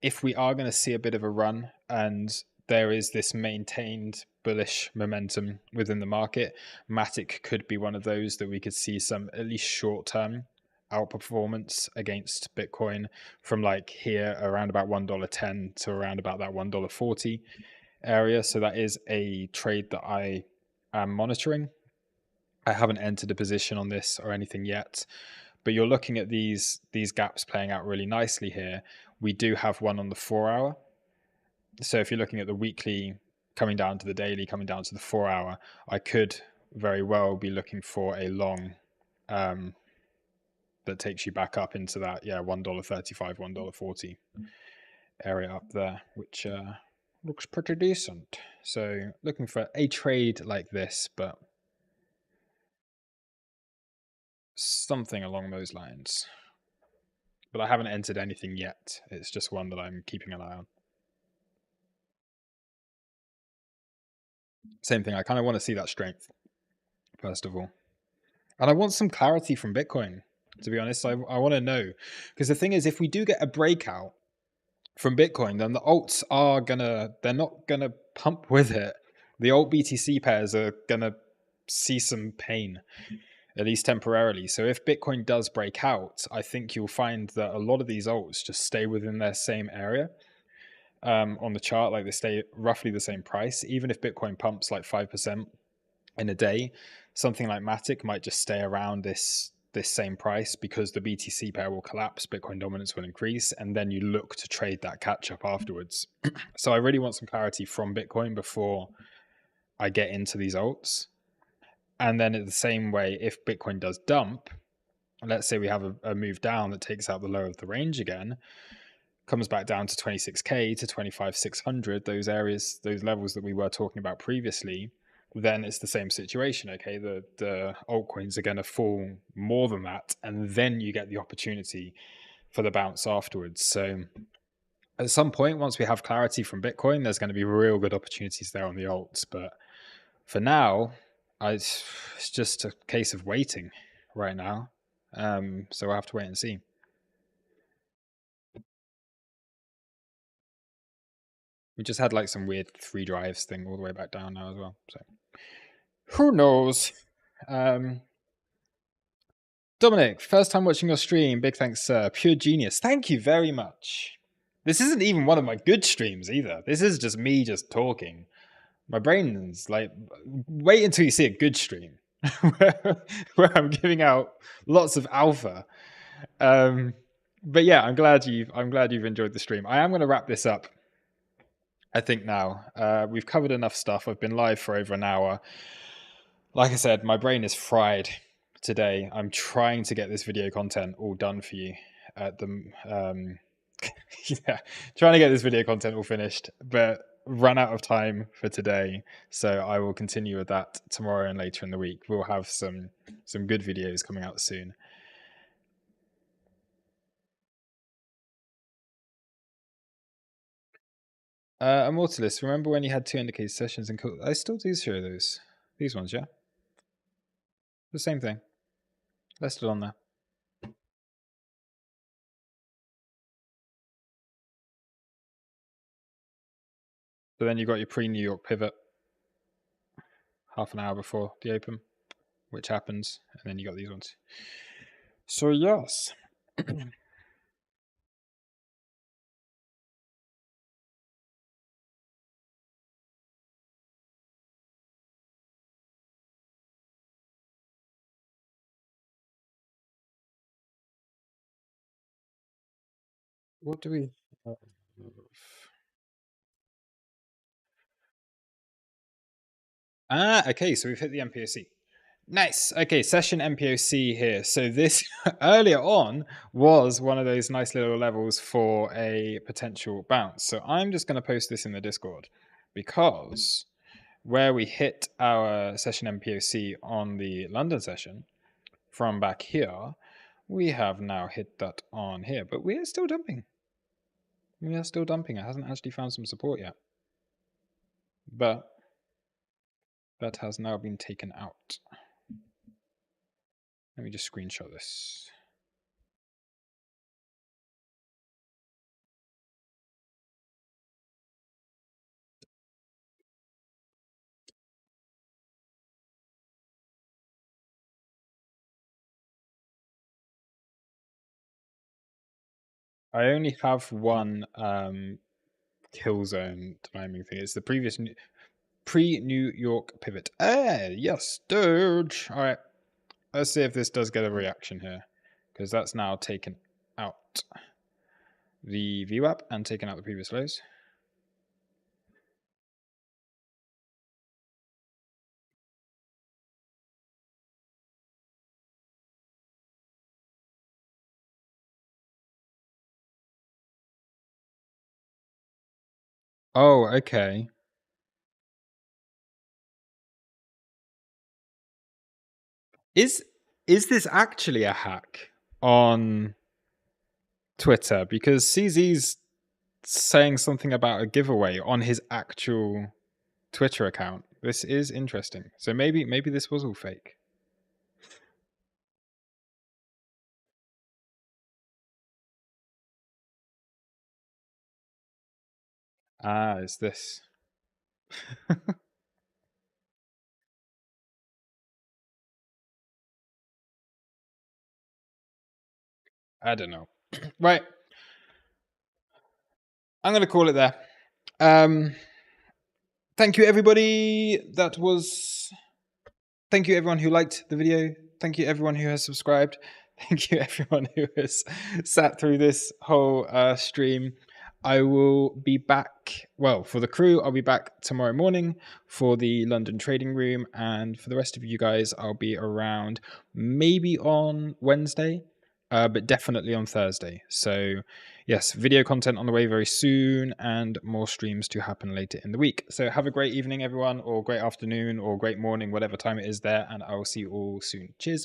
if we are going to see a bit of a run and there is this maintained bullish momentum within the market, Matic could be one of those that we could see some at least short term outperformance against Bitcoin from like here around about $1.10 to around about that $1.40 area. So that is a trade that I am monitoring. I haven't entered a position on this or anything yet, but you're looking at these gaps playing out really nicely here. We do have one on the 4 hour. So if you're looking at the weekly coming down to the daily, coming down to the 4 hour, I could very well be looking for a long that takes you back up into that $1.35, $1.40 area up there, which looks pretty decent. So looking for a trade like this, but something along those lines. But I haven't entered anything yet. It's just one that I'm keeping an eye on. Same thing. I kind of want to see that strength, first of all. And I want some clarity from Bitcoin. To be honest, I want to know, because the thing is, if we do get a breakout from Bitcoin, then the alts they're not gonna pump with it. The alt BTC pairs are gonna see some pain, at least temporarily. So if Bitcoin does break out, I think you'll find that a lot of these alts just stay within their same area on the chart, like they stay roughly the same price. Even if Bitcoin pumps like 5% in a day, something like Matic might just stay around this same price, because the BTC pair will collapse, Bitcoin dominance will increase, and then you look to trade that catch up afterwards. So I really want some clarity from Bitcoin before I get into these alts. And then in the same way, if Bitcoin does dump, let's say we have a move down that takes out the low of the range again, comes back down to 26k to 25,600, those areas, those levels that we were talking about previously, then it's the same situation. Okay, the altcoins are going to fall more than that, and then you get the opportunity for the bounce afterwards. So at some point, once we have clarity from Bitcoin, there's going to be real good opportunities there on the alts. But for now, it's just a case of waiting right now. So we'll have to wait and see. We just had like some weird 3 drives thing all the way back down now as well. So who knows? Dominic, first time watching your stream. Big thanks, sir. Pure genius. Thank you very much. This isn't even one of my good streams either. This is just me just talking. My brain's like, wait until you see a good stream where I'm giving out lots of alpha. But yeah, I'm glad you've enjoyed the stream. I am going to wrap this up, I think now. We've covered enough stuff. I've been live for over an hour. Like I said, my brain is fried today. I'm trying to get this video content all done for you at the yeah, trying to get this video content all finished, but run out of time for today. So I will continue with that tomorrow and later in the week. We'll have some good videos coming out soon. Immortalist, remember when you had 2 indicator sessions and I still do show those. These ones, yeah? The same thing. Listed on there. So then you got your pre-New York pivot half an hour before the open, which happens, and then you got these ones. So yes. What do we have? Okay, so we've hit the MPOC. Nice. Okay, session MPOC here. So this earlier on was one of those nice little levels for a potential bounce. So I'm just going to post this in the Discord, because where we hit our session MPOC on the London session from back here, we have now hit that on here, but we are still dumping. We are still dumping. It hasn't actually found some support yet, but that has now been taken out. Let me just screenshot this. I only have one kill zone timing thing. It's the previous pre-New York pivot. Yes, Doge. All right, let's see if this does get a reaction here, because that's now taken out the VWAP and taken out the previous lows. Oh, okay. Is this actually a hack on Twitter? Because CZ's saying something about a giveaway on his actual Twitter account. This is interesting. So maybe this was all fake. Ah, it's this. I don't know. Right. I'm going to call it there. Thank you, everybody. Thank you, everyone who liked the video. Thank you, everyone who has subscribed. Thank you, everyone who has sat through this whole stream. I will be back. Well, for the crew, I'll be back tomorrow morning for the London trading room. And for the rest of you guys, I'll be around maybe on Wednesday, but definitely on Thursday. So, yes, video content on the way very soon and more streams to happen later in the week. So, have a great evening, everyone, or great afternoon, or great morning, whatever time it is there. And I will see you all soon. Cheers.